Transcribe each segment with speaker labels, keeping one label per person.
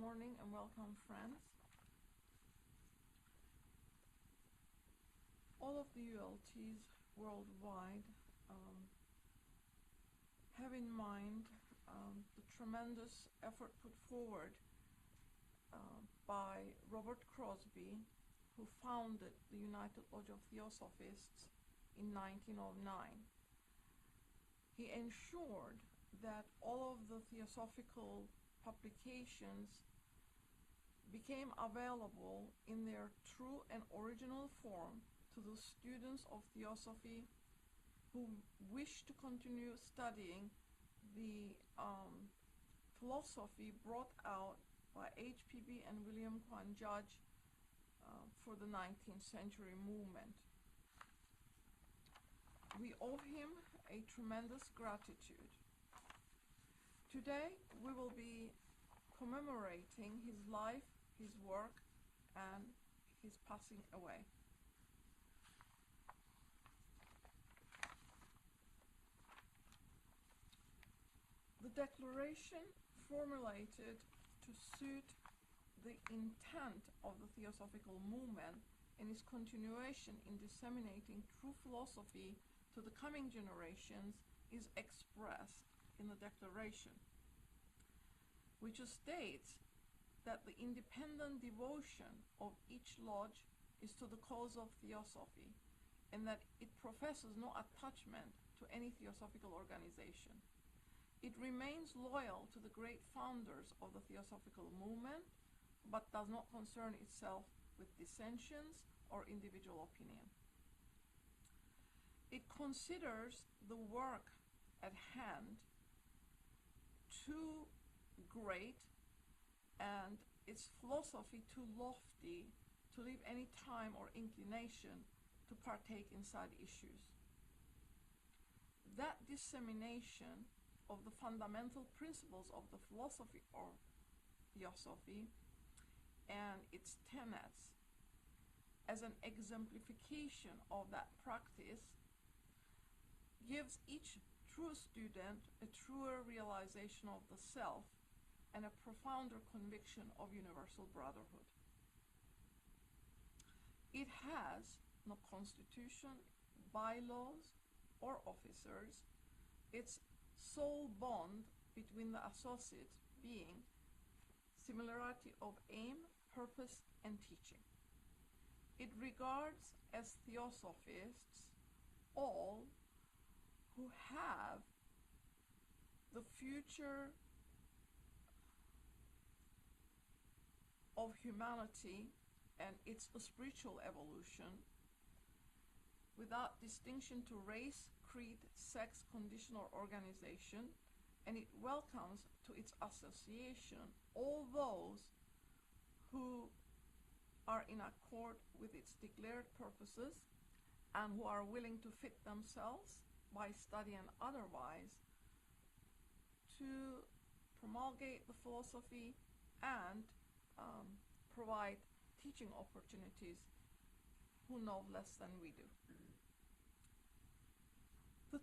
Speaker 1: morning and welcome, friends. All of the ULTs worldwide have in mind the tremendous effort put forward by Robert Crosby, who founded the United Lodge of Theosophists in 1909. He ensured that all of the theosophical publications became available in their true and original form to the students of theosophy who wish to continue studying the philosophy brought out by H.P.B. and William Quan Judge for the 19th century movement. We owe him a tremendous gratitude. Today we will be commemorating his life, his work, and his passing away. The declaration formulated to suit the intent of the theosophical movement and its continuation in disseminating true philosophy to the coming generations is expressed in the declaration, which states that the independent devotion of each lodge is to the cause of theosophy, and that it professes no attachment to any theosophical organization. It remains loyal to the great founders of the theosophical movement, but does not concern itself with dissensions or individual opinion. It considers the work at hand too great and its philosophy too lofty to leave any time or inclination to partake in side issues. That dissemination of the fundamental principles of the philosophy or theosophy and its tenets as an exemplification of that practice gives each true student a truer realization of the self and a profounder conviction of universal brotherhood. It has no constitution, bylaws, or officers. Its sole bond between the associates being similarity of aim, purpose, and teaching. It regards as theosophists all who have the future of humanity and its spiritual evolution without distinction to race, creed, sex, condition, or organization, and it welcomes to its association all those who are in accord with its declared purposes and who are willing to fit themselves by study and otherwise to promulgate the philosophy and provide teaching opportunities who know less than we do. The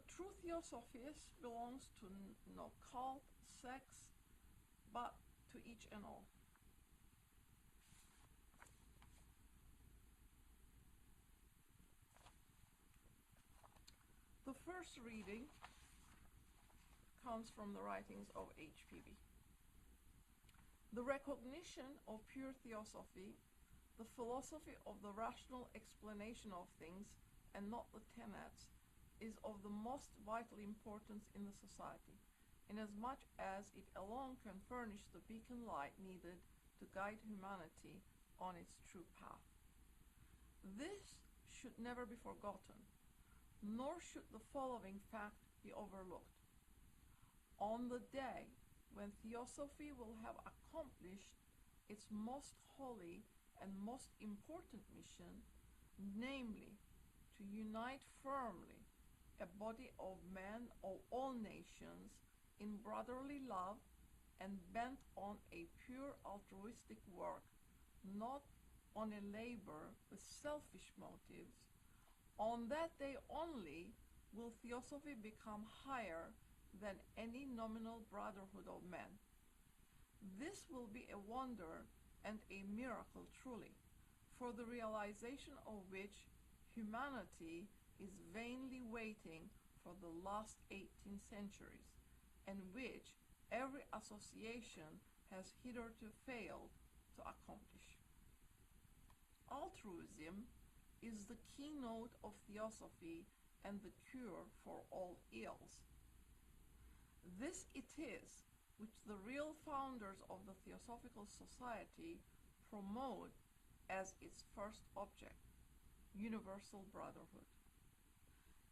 Speaker 1: true theosophist belongs to no cult, sex, but to each and all. The first reading comes from the writings of H.P.B. The recognition of pure theosophy, the philosophy of the rational explanation of things and not the tenets, is of the most vital importance in the society, inasmuch as it alone can furnish the beacon light needed to guide humanity on its true path. This should never be forgotten, nor should the following fact be overlooked. On the day when theosophy will have accomplished its most holy and most important mission, namely to unite firmly a body of men of all nations in brotherly love and bent on a pure altruistic work, not on a labor with selfish motives, on that day only will theosophy become higher than any nominal brotherhood of men. This will be a wonder and a miracle truly, for the realization of which humanity is vainly waiting for the last 18 centuries, and which every association has hitherto failed to accomplish. Altruism is the keynote of theosophy and the cure for all ills. This it is which the real founders of the Theosophical Society promote as its first object, universal brotherhood.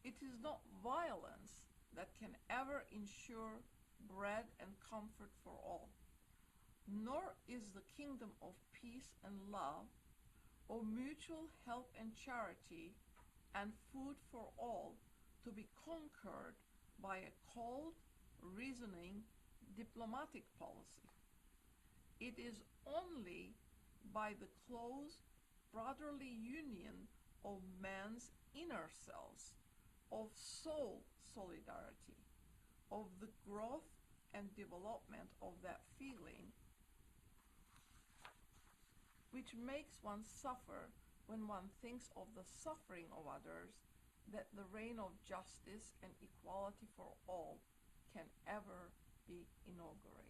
Speaker 1: It is not violence that can ever ensure bread and comfort for all, nor is the kingdom of peace and love, or mutual help and charity, and food for all to be conquered by a cold, reasoning, diplomatic policy. It is only by the close brotherly union of man's inner selves, of soul solidarity, of the growth and development of that feeling which makes one suffer when one thinks of the suffering of others, that the reign of justice and equality for all can ever be inaugurated.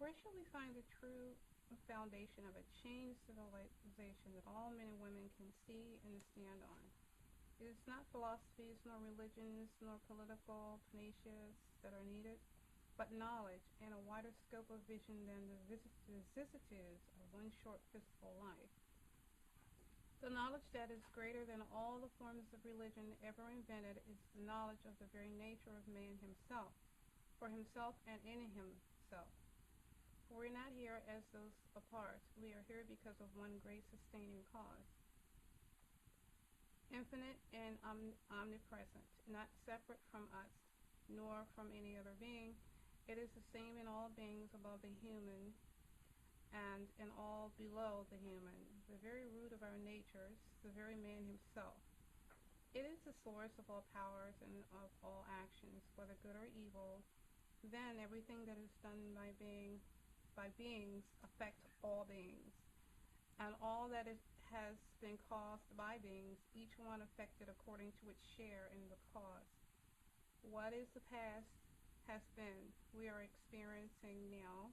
Speaker 2: Where shall we find the true foundation of a changed civilization that all men and women can see and stand on? It is not philosophies, nor religions, nor political panacea that are needed, but knowledge and a wider scope of vision than the vicissitudes of one short physical life. The knowledge that is greater than all the forms of religion ever invented is the knowledge of the very nature of man himself, for himself and in himself. For we're not here as those apart. We are here because of one great sustaining cause, infinite and omnipresent, not separate from us, nor from any other being. It is the same in all beings above the human and in all below the human, the very root of our natures, the very man himself. It is the source of all powers and of all actions, whether good or evil. Then everything that is done by beings affects all beings, and all that has been caused by beings, each one affected according to its share in the cause. What is the past has been, we are experiencing now.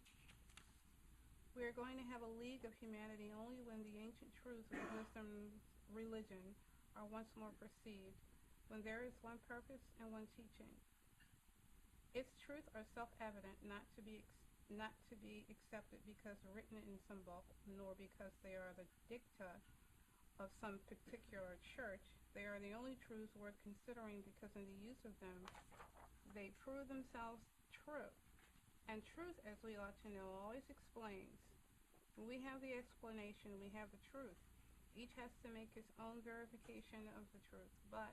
Speaker 2: We are going to have a league of humanity only when the ancient truths of wisdom's religion are once more perceived, when there is one purpose and one teaching. Its truths are self-evident, not to be accepted because written in some book, nor because they are the dicta of some particular church. They are the only truths worth considering because in the use of them, they prove themselves true. And truth, as we ought to know, always explains. When we have the explanation, we have the truth. Each has to make his own verification of the truth, but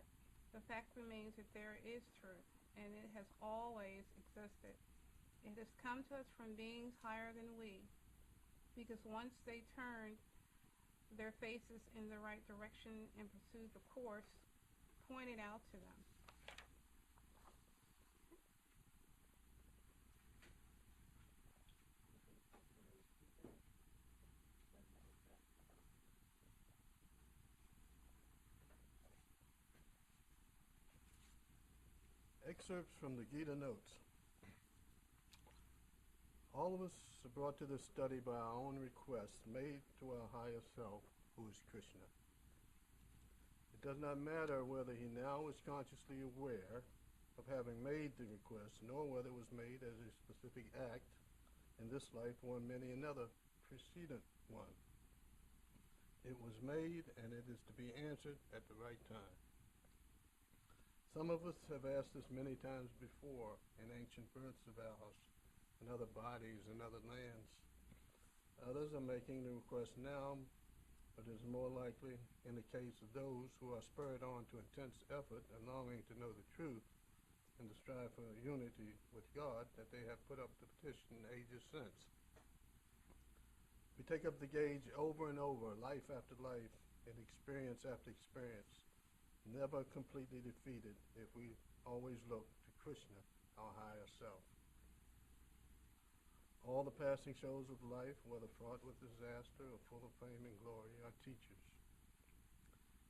Speaker 2: the fact remains that there is truth, and it has always existed. It has come to us from beings higher than we, because once they turned their faces in the right direction and pursued the course pointed out to them.
Speaker 3: Excerpts from the Gita Notes. All of us are brought to this study by our own requests made to our higher self, who is Krishna. It does not matter whether he now is consciously aware of having made the request, nor whether it was made as a specific act in this life or in many another precedent one. It was made, and it is to be answered at the right time. Some of us have asked this many times before in ancient births of ours, in other bodies, in other lands. Others are making the request now but is more likely in the case of those who are spurred on to intense effort and longing to know the truth and to strive for unity with God that they have put up the petition ages since. We take up the gauge over and over, life after life, and experience after experience, never completely defeated if we always look to Krishna, our higher self. All the passing shows of life, whether fraught with disaster or full of fame and glory, are teachers.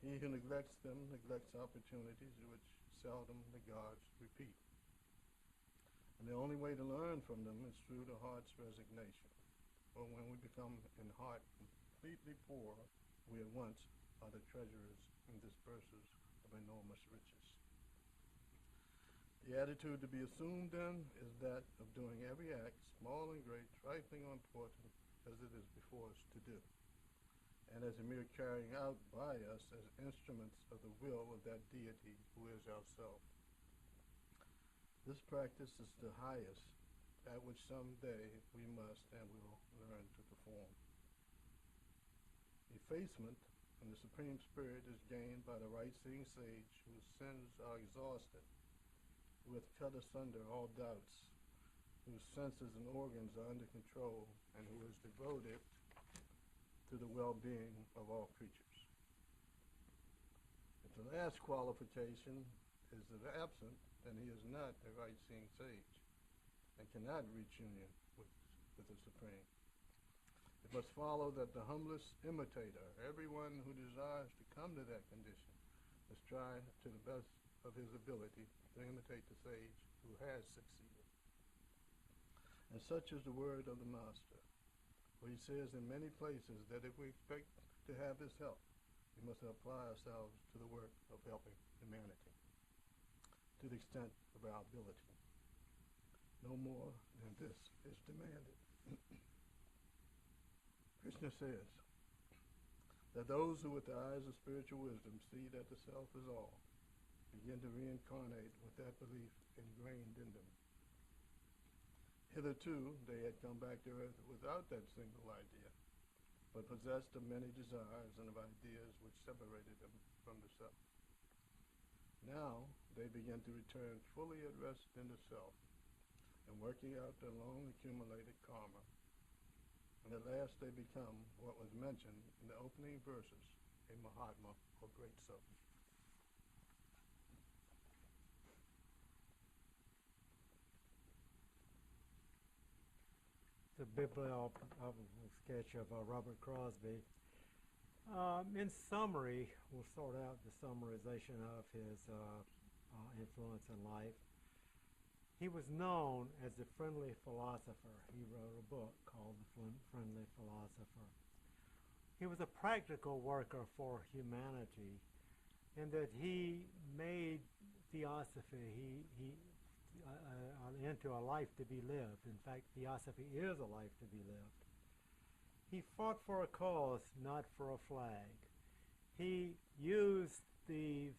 Speaker 3: He who neglects them neglects opportunities which seldom the gods repeat. And the only way to learn from them is through the heart's resignation. For when we become in heart completely poor, we at once are the treasurers and dispersers of enormous riches. The attitude to be assumed then is that of doing every act, small and great, trifling or important, as it is before us to do, and as a mere carrying out by us as instruments of the will of that deity who is ourself. This practice is the highest, that which someday we must and will learn to perform. Effacement in the Supreme Spirit is gained by the right-seeing sage whose sins are exhausted, who hath cut asunder all doubts, whose senses and organs are under control, and who is devoted to the well-being of all creatures. If the last qualification is absent, then he is not a right-seeing sage and cannot reach union with the Supreme. It must follow that the humblest imitator, everyone who desires to come to that condition, must try to the best of his ability to imitate the sage who has succeeded. And such is the word of the Master, for he says in many places that if we expect to have his help, we must apply ourselves to the work of helping humanity to the extent of our ability. No more than this is demanded. Krishna says that those who with the eyes of spiritual wisdom see that the self is all, begin to reincarnate with that belief ingrained in them. Hitherto, they had come back to earth without that single idea, but possessed of many desires and of ideas which separated them from the self. Now, they begin to return fully at rest in the self, and working out their long-accumulated karma. And at last they become what was mentioned in the opening verses, a Mahatma, or great soul.
Speaker 4: The bibliographical sketch of Robert Crosby. In summary, we'll sort out the summarization of his influence in life. He was known as the friendly philosopher. He wrote a book called The Friendly Philosopher. He was a practical worker for humanity in that he made theosophy into a life to be lived. In fact, theosophy is a life to be lived. He fought for a cause, not for a flag. He used the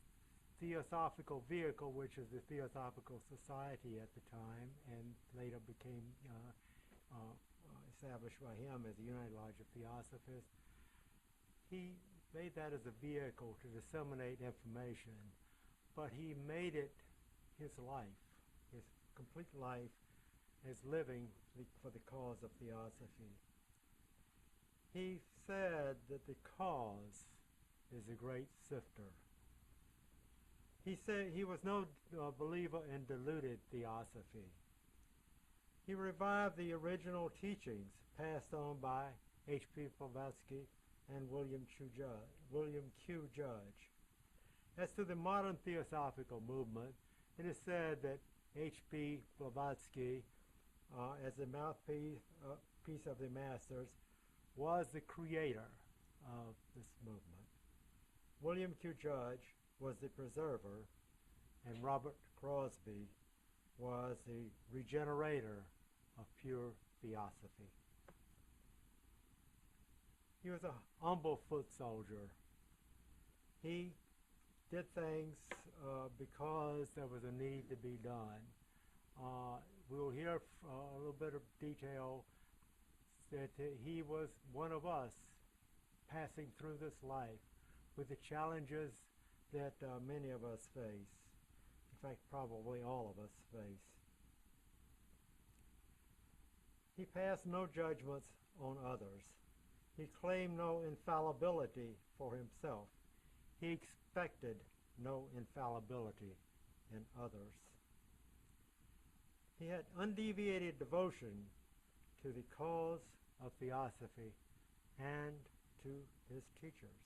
Speaker 4: theosophical vehicle, which is the Theosophical Society at the time, and later became established by him as the United Lodge of Theosophists. He made that as a vehicle to disseminate information, but he made it his life, his complete life, as living for the cause of theosophy. He said that the cause is a great sifter. He said he was no believer in diluted theosophy. He revived the original teachings passed on by H.P. Blavatsky and William Q. Judge. As to the modern theosophical movement, it is said that H.P. Blavatsky, as the mouthpiece of the masters, was the creator of this movement. William Q. Judge was the preserver, and Robert Crosby was the regenerator of pure theosophy. He was a humble foot soldier. He did things because there was a need to be done. We'll hear a little bit of detail that he was one of us passing through this life with the challenges that many of us face. In fact, probably all of us face. He passed no judgments on others. He claimed no infallibility for himself. He expected no infallibility in others. He had undeviated devotion to the cause of theosophy and to his teachers.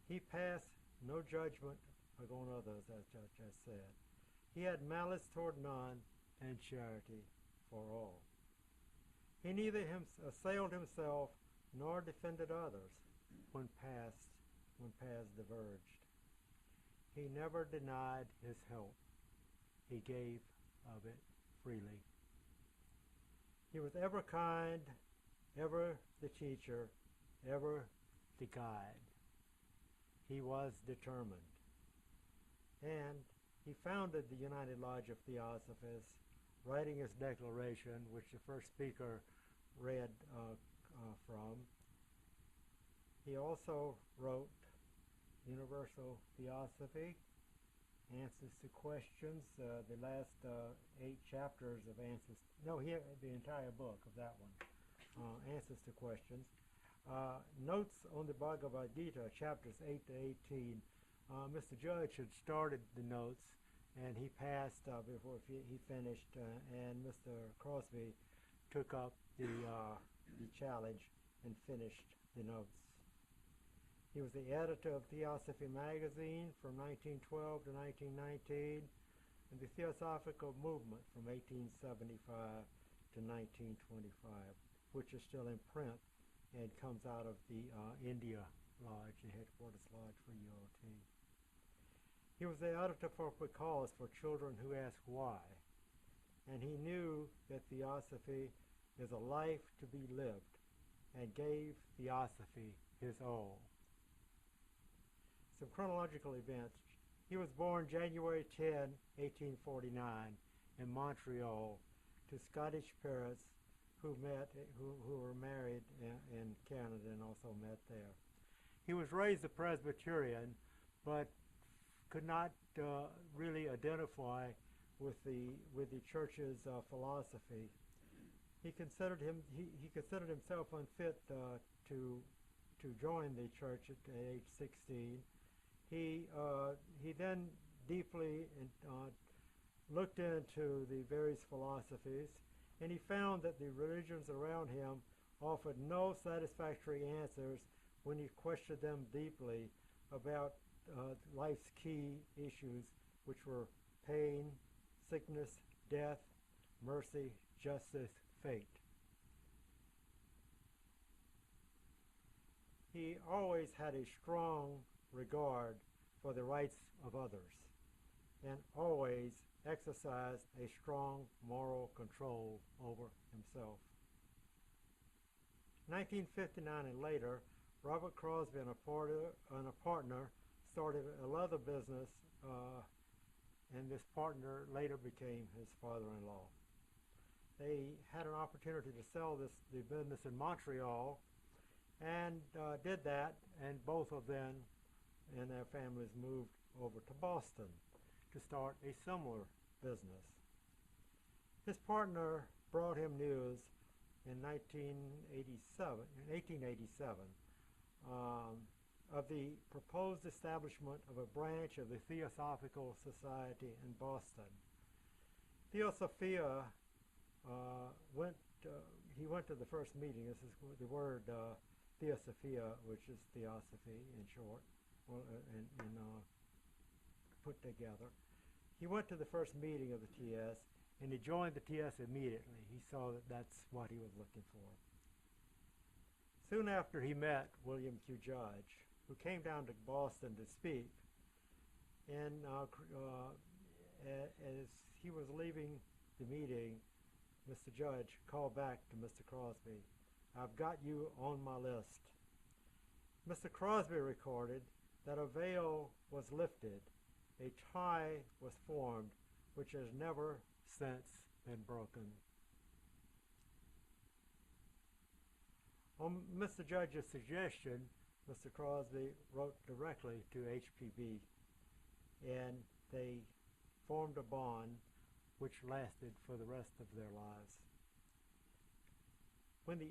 Speaker 4: He passed no judgment upon others, as I just said. He had malice toward none and charity for all. He neither assailed himself nor defended others when paths diverged. He never denied his help. He gave of it freely. He was ever kind, ever the teacher, ever the guide. He was determined. And he founded the United Lodge of Theosophists, writing his declaration, which the first speaker read from. He also wrote Universal Theosophy, Answers to Questions, the last 8 chapters of Answers, the entire book of that one, Answers to Questions. Notes on the Bhagavad Gita, chapters 8 to 18. Mr. Judge had started the notes, and he passed before he finished, and Mr. Crosby took up the challenge and finished the notes. He was the editor of Theosophy magazine from 1912 to 1919, and the Theosophical Movement from 1875 to 1925, which is still in print and comes out of the India Lodge, the headquarters lodge for ULT. He was the editor for Because for Children Who Ask Why, and he knew that Theosophy is a life to be lived, and gave Theosophy his all. Some chronological events. He was born January 10, 1849, in Montreal, to Scottish parents who were married in Canada and also met there. He was raised a Presbyterian, but could not really identify with the church's philosophy. He considered himself unfit to join the church at age 16. He then deeply looked into the various philosophies, and he found that the religions around him offered no satisfactory answers when he questioned them deeply about life's key issues, which were pain, sickness, death, mercy, justice, fate. He always had a strong regard for the rights of others, and always exercised a strong moral control over himself. 1959 and later, Robert Crosby and a partner started a leather business, and this partner later became his father-in-law. They had an opportunity to sell the business in Montreal, and did that, and both of them and their families moved over to Boston to start a similar business. His partner brought him news in 1887 of the proposed establishment of a branch of the Theosophical Society in Boston. Theosophia he went to the first meeting. This is the word Theosophia, which is theosophy in short, put together. He went to the first meeting of the TS, and he joined the TS immediately. He saw that that's what he was looking for. Soon after, he met William Q. Judge, who came down to Boston to speak. And as he was leaving the meeting, Mr. Judge called back to Mr. Crosby, "I've got you on my list." Mr. Crosby recorded that a veil was lifted, a tie was formed, which has never since been broken. On Mr. Judge's suggestion, Mr. Crosby wrote directly to HPB, and they formed a bond which lasted for the rest of their lives. When the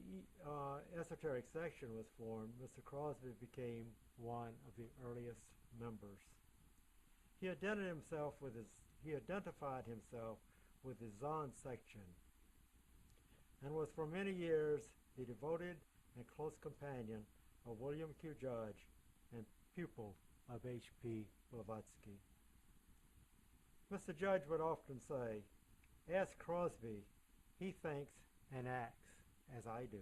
Speaker 4: esoteric section was formed, Mr. Crosby became one of the earliest members. He identified himself with the Zahn section, and was for many years the devoted and close companion of William Q. Judge and pupil of H.P. Blavatsky. Mr. Judge would often say, "Ask Crosby, he thinks and acts as I do."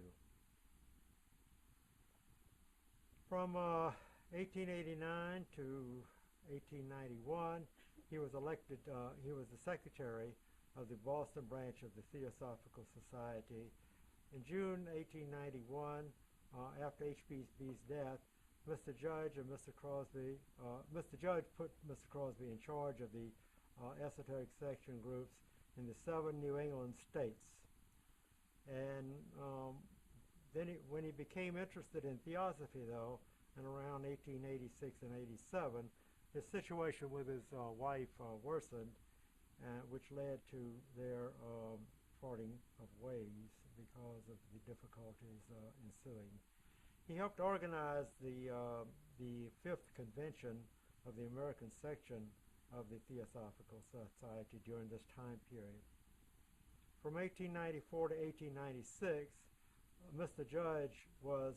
Speaker 4: From 1889 to 1891, he was the secretary of the Boston branch of the Theosophical Society. In June 1891, after H.P.'s death, Mr. Judge and Mr. Crosby, Mr. Judge put Mr. Crosby in charge of the esoteric section groups in the 7 New England states. And then when he became interested in theosophy, though, in around 1886 and 87, his situation with his wife worsened, which led to their parting of ways because of the difficulties ensuing. He helped organize the 5th convention of the American section of the Theosophical Society during this time period. From 1894 to 1896, Mr. Judge was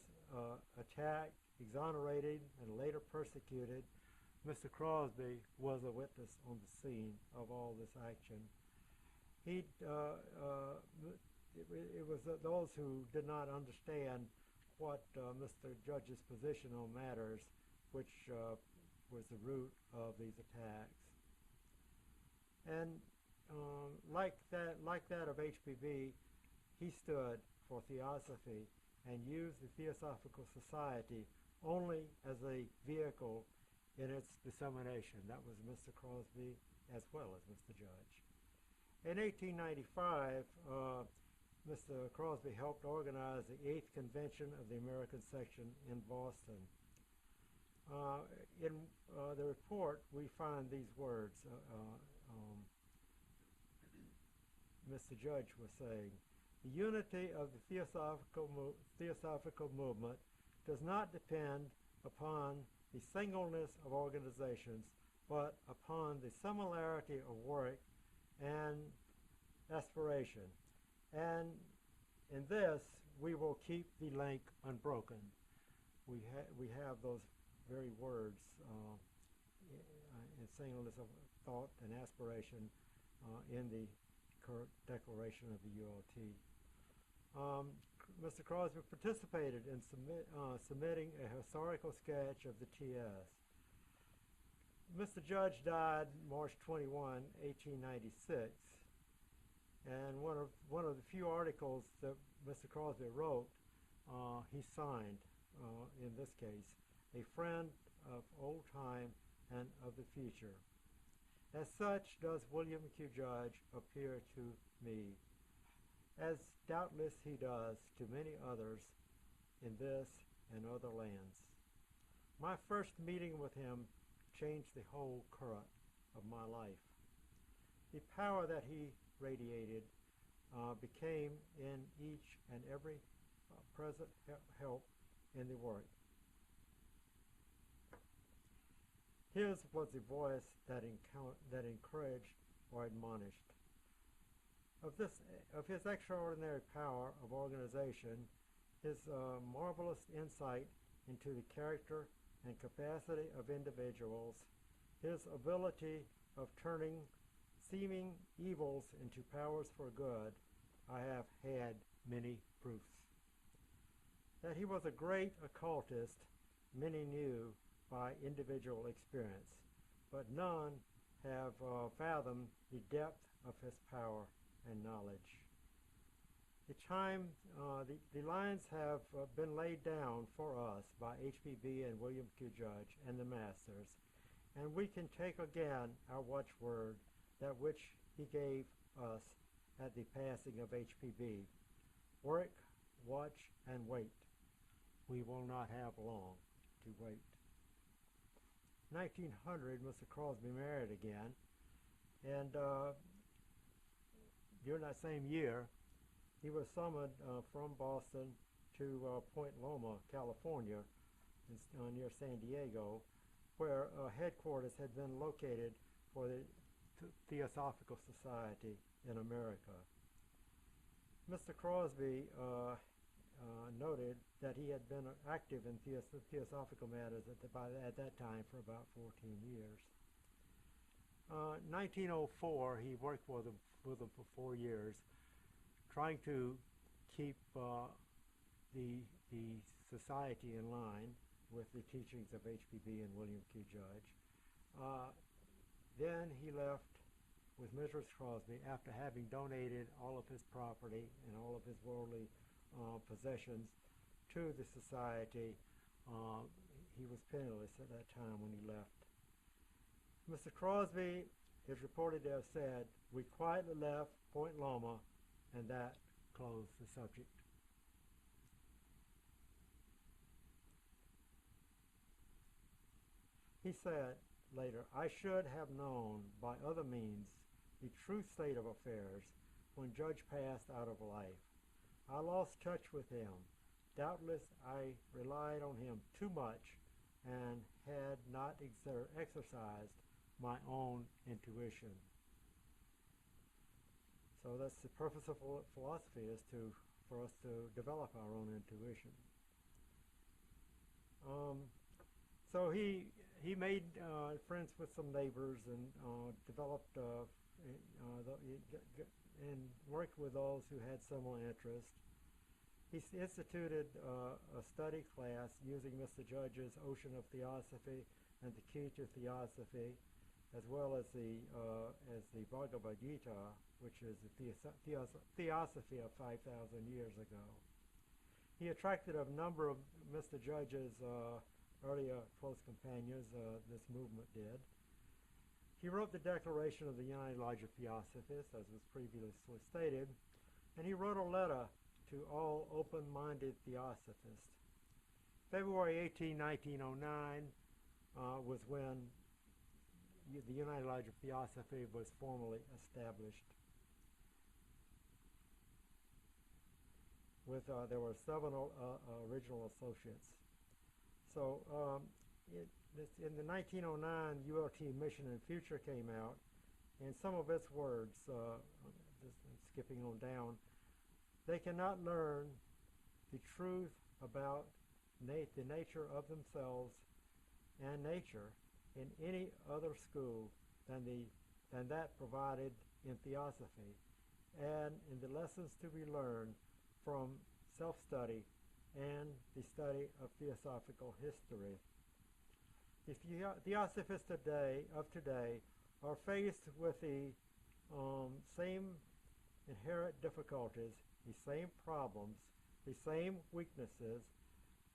Speaker 4: attacked, exonerated, and later persecuted. Mr. Crosby was a witness on the scene of all this action. It was those who did not understand what Mr. Judge's position on matters, which was the root of these attacks. And like that of HPB, he stood for theosophy and used the Theosophical Society only as a vehicle in its dissemination. That was Mr. Crosby as well as Mr. Judge. In 1895, Mr. Crosby helped organize the 8th convention of the American section in Boston. In the report, we find these words. Mr. Judge was saying, "The unity of the theosophical movement does not depend upon the singleness of organizations, but upon the similarity of work and aspiration. And in this, we will keep the link unbroken." We have those very words in singleness of thought and aspiration in the current declaration of the ULT. Mr. Crosby participated in submitting a historical sketch of the TS. Mr. Judge died March 21, 1896, and one of the few articles that Mr. Crosby wrote, he signed, in this case, "A friend of old time and of the future. As such does William Q. Judge appear to me, as doubtless he does to many others in this and other lands. My first meeting with him changed the whole current of my life. The power that he radiated became in each and every present help in the work. His was the voice that encouraged or admonished. Of his extraordinary power of organization, his marvelous insight into the character and capacity of individuals, his ability of turning seeming evils into powers for good, I have had many proofs. That he was a great occultist, many knew by individual experience, but none have fathomed the depth of his power and knowledge. The lines have been laid down for us by HPB and William Q. Judge and the Masters, and we can take again our watchword, that which he gave us at the passing of HPB. Work, watch, and wait. we will not have long to wait. 1900, Mr. Crosby married again, and during that same year, he was summoned from Boston to Point Loma, California, near San Diego, where headquarters had been located for the Theosophical Society in America. Mr. Crosby noted that he had been active in theosophical matters at that time for about 14 years. 1904, he worked with them for 4 years, trying to keep the society in line with the teachings of H.P.B. and William Q. Judge. Then he left with Mrs. Crosby after having donated all of his property and all of his worldly possessions to the society. He was penniless at that time when he left. Mr. Crosby is reported to have said, "We quietly left Point Loma," and that closed the subject. He said later, "I should have known by other means the true state of affairs when Judge passed out of life. I lost touch with him. Doubtless I relied on him too much and had not exercised my own intuition." So that's the purpose of philosophy, is for us to develop our own intuition. So he made friends with some neighbors and developed and worked with those who had similar interests. He instituted a study class using Mr. Judge's Ocean of Theosophy and the Key to Theosophy, as well as the Bhagavad Gita, which is the theosophy of 5,000 years ago. He attracted a number of Mr. Judge's earlier close companions, this movement did. He wrote the Declaration of the United Lodge of Theosophists, as was previously stated, and he wrote a letter to all open-minded theosophists. February 18, 1909 was when the United Lodge of Theosophy was formally established. There were 7 original associates. So in the 1909 ULT Mission and Future came out, and some of its words, just skipping on down, they cannot learn the truth about the nature of themselves and nature in any other school than that provided in Theosophy, and in the lessons to be learned from self-study and the study of theosophical history. The Theosophists of today are faced with the same inherent difficulties, the same problems, the same weaknesses,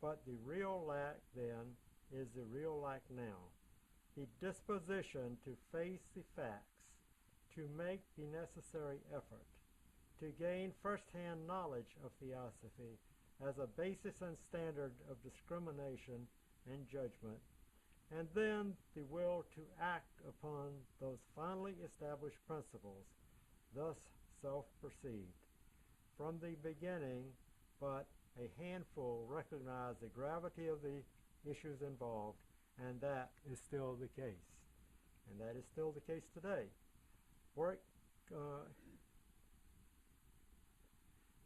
Speaker 4: but the real lack then is the real lack now. The disposition to face the facts, to make the necessary effort, to gain first-hand knowledge of Theosophy as a basis and standard of discrimination and judgment, and then the will to act upon those finally established principles, thus self-perceived. From the beginning, but a handful recognized the gravity of the issues involved, and that is still the case. And that is still the case today.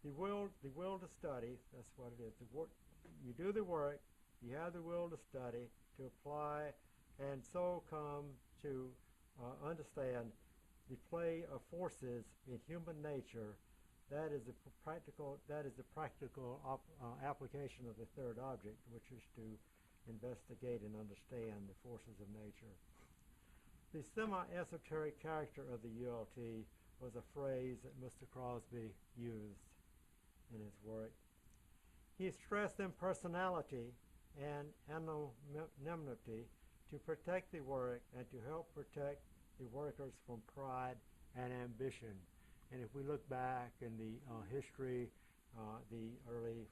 Speaker 4: The will to study, that's what it is. You do the work, you have the will to study, to apply, and so come to understand the play of forces in human nature. That is the practical application of the third object, which is to investigate and understand the forces of nature. The semi-esoteric character of the ULT was a phrase that Mr. Crosby used in his work. He stressed impersonality and anonymity to protect the work and to help protect the workers from pride and ambition. And if we look back in the history, the early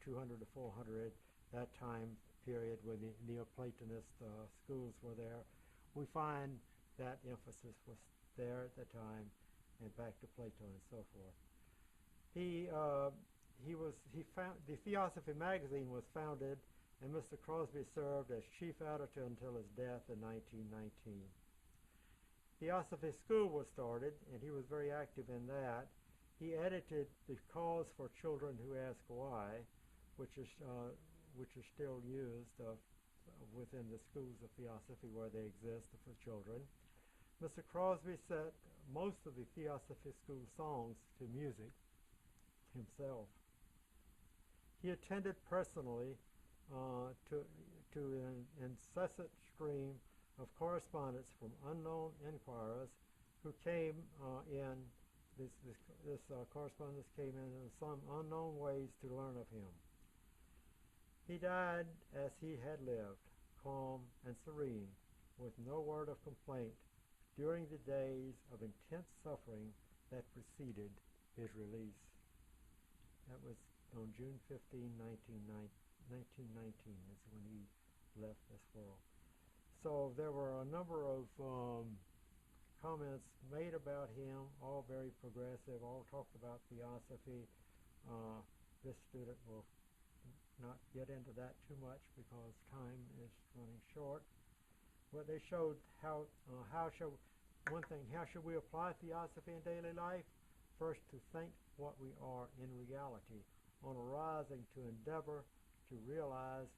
Speaker 4: 200 to 400, that time period when the Neoplatonist schools were there, we find that emphasis was there at the time, and back to Plato and so forth. The Theosophy magazine was founded, and Mr. Crosby served as chief editor until his death in 1919. Theosophy School was started, and he was very active in that. He edited the Cause for Children Who Ask Why, which is still used within the schools of theosophy where they exist for children. Mr. Crosby set most of the Theosophy School songs to music himself. He attended personally to an incessant stream of correspondence from unknown inquirers who came in. This correspondence came in some unknown ways to learn of him. He died as he had lived, calm and serene, with no word of complaint during the days of intense suffering that preceded his release. That was on June 15, 1919 is when he left this world. So there were a number of comments made about him, all very progressive, all talked about theosophy. This student will not get into that too much because time is running short. But they showed how should we apply theosophy in daily life? First, to think what we are in reality, on arising to endeavor to realize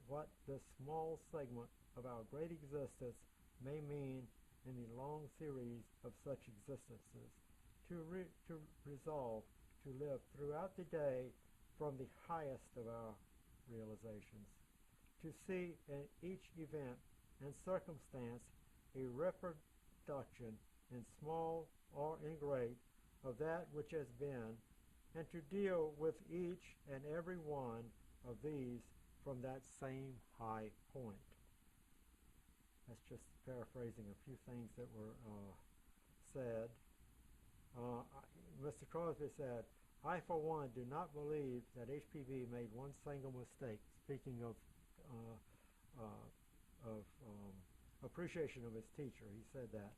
Speaker 4: what this small segment of our great existence may mean in the long series of such existences, to resolve to live throughout the day from the highest of our realizations, to see in each event and circumstance a reproduction in small or in great of that which has been, and to deal with each and every one of these from that same high point. That's just paraphrasing a few things that were said. Mr. Crosby said, "I, for one, do not believe that HPB made one single mistake," speaking of appreciation of his teacher. He said that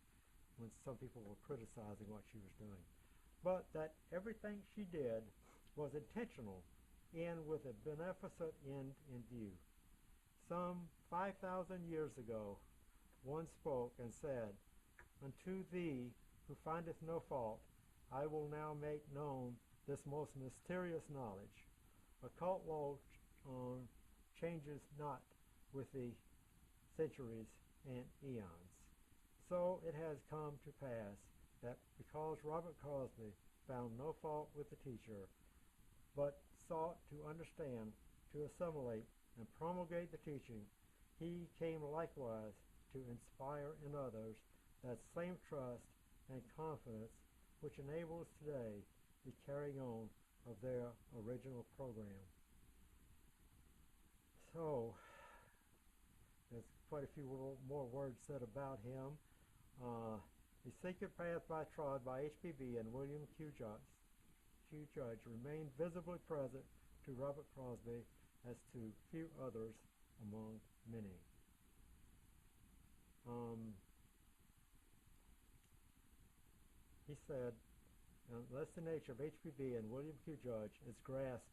Speaker 4: when some people were criticizing what she was doing. But that everything she did was intentional and with a beneficent end in view. Some 5,000 years ago, one spoke and said, "Unto thee, who findeth no fault, I will now make known this most mysterious knowledge. Occult law changes not with the centuries and eons." So it has come to pass that because Robert Crosby found no fault with the teacher, but sought to understand, to assimilate, and promulgate the teaching, he came likewise to inspire in others that same trust and confidence which enables today the carrying on of their original program. So, there's quite a few more words said about him. The secret path trod by HPB and William Q. Judge remained visibly present to Robert Crosby as to few others among many. He said, unless the nature of HPB and William Q. Judge is grasped,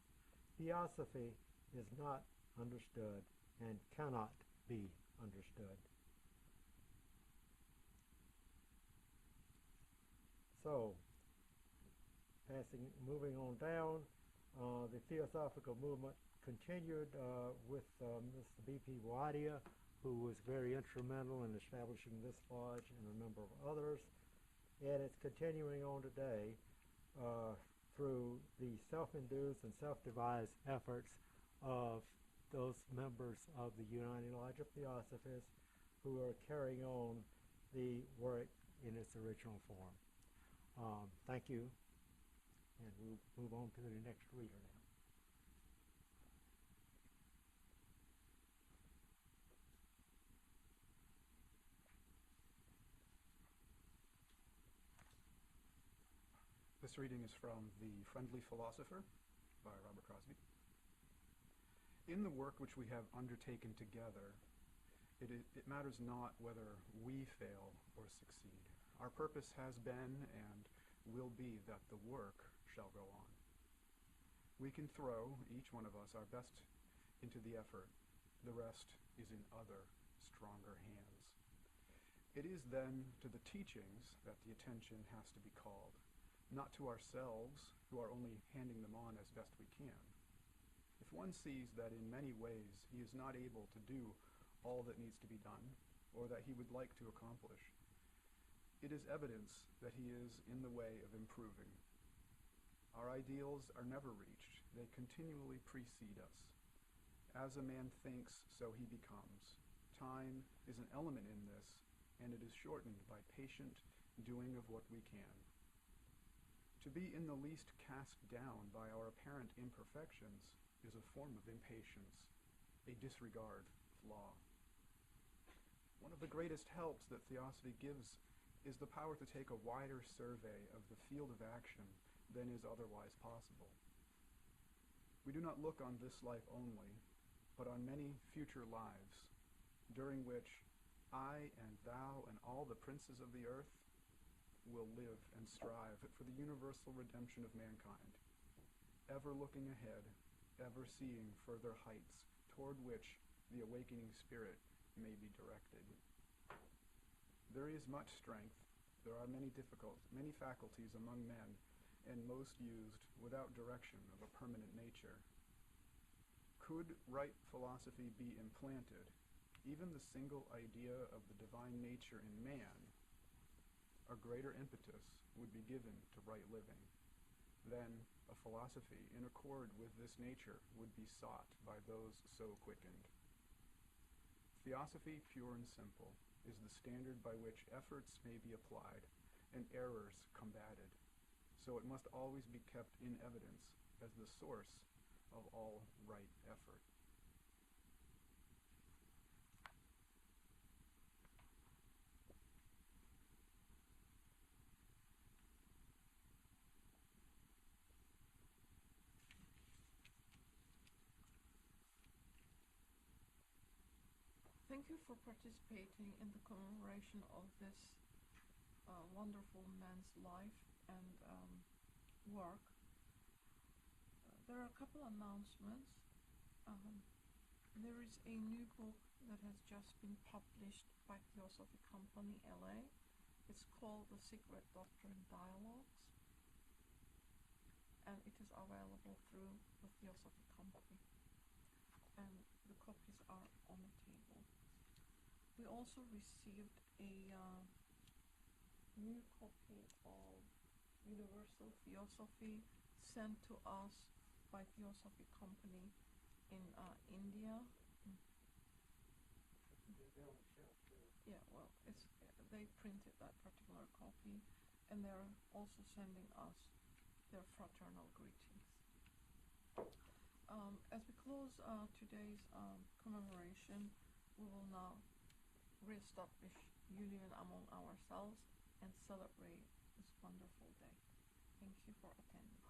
Speaker 4: theosophy is not understood and cannot be understood. So, moving on down, the Theosophical movement continued with Mr. B.P. Wadia, who was very instrumental in establishing this lodge and a number of others. And it's continuing on today through the self-induced and self-devised efforts of those members of the United Lodge of Theosophists who are carrying on the work in its original form. Thank you, and we'll move on to the next reader now.
Speaker 5: This reading is from The Friendly Philosopher by Robert Crosby. In the work which we have undertaken together, it matters not whether we fail or succeed. Our purpose has been and will be that the work shall go on. We can throw, each one of us, our best into the effort. The rest is in other, stronger hands. It is then to the teachings that the attention has to be called, not to ourselves, who are only handing them on as best we can. If one sees that in many ways he is not able to do all that needs to be done, or that he would like to accomplish, it is evidence that he is in the way of improving. Our ideals are never reached. They continually precede us. As a man thinks, so he becomes. Time is an element in this, and it is shortened by patient doing of what we can. To be in the least cast down by our apparent imperfections is a form of impatience, a disregard of law. One of the greatest helps that Theosophy gives is the power to take a wider survey of the field of action than is otherwise possible. We do not look on this life only, but on many future lives, during which I and thou and all the princes of the earth will live and strive for the universal redemption of mankind, ever looking ahead, ever seeing further heights toward which the awakening spirit may be directed. There is much strength, there are many faculties among men, and most used without direction of a permanent nature. Could right philosophy be implanted, even the single idea of the divine nature in man, a greater impetus would be given to right living. Then a philosophy in accord with this nature would be sought by those so quickened. Theosophy, pure and simple, is the standard by which efforts may be applied and errors combated, so it must always be kept in evidence as the source of all right effort.
Speaker 1: Thank you for participating in the commemoration of this wonderful man's life and work. There are a couple announcements. There is a new book that has just been published by Theosophy Company, LA. It's called The Secret Doctrine Dialogues, and it is available through the Theosophy Company, and the copies are on the table. We also received a new copy of Universal Theosophy sent to us by Theosophy Company in India. Yeah, well, they printed that particular copy, and they're also sending us their fraternal greetings. As we close today's commemoration, we will now reestablish union among ourselves and celebrate this wonderful day. Thank you for attending.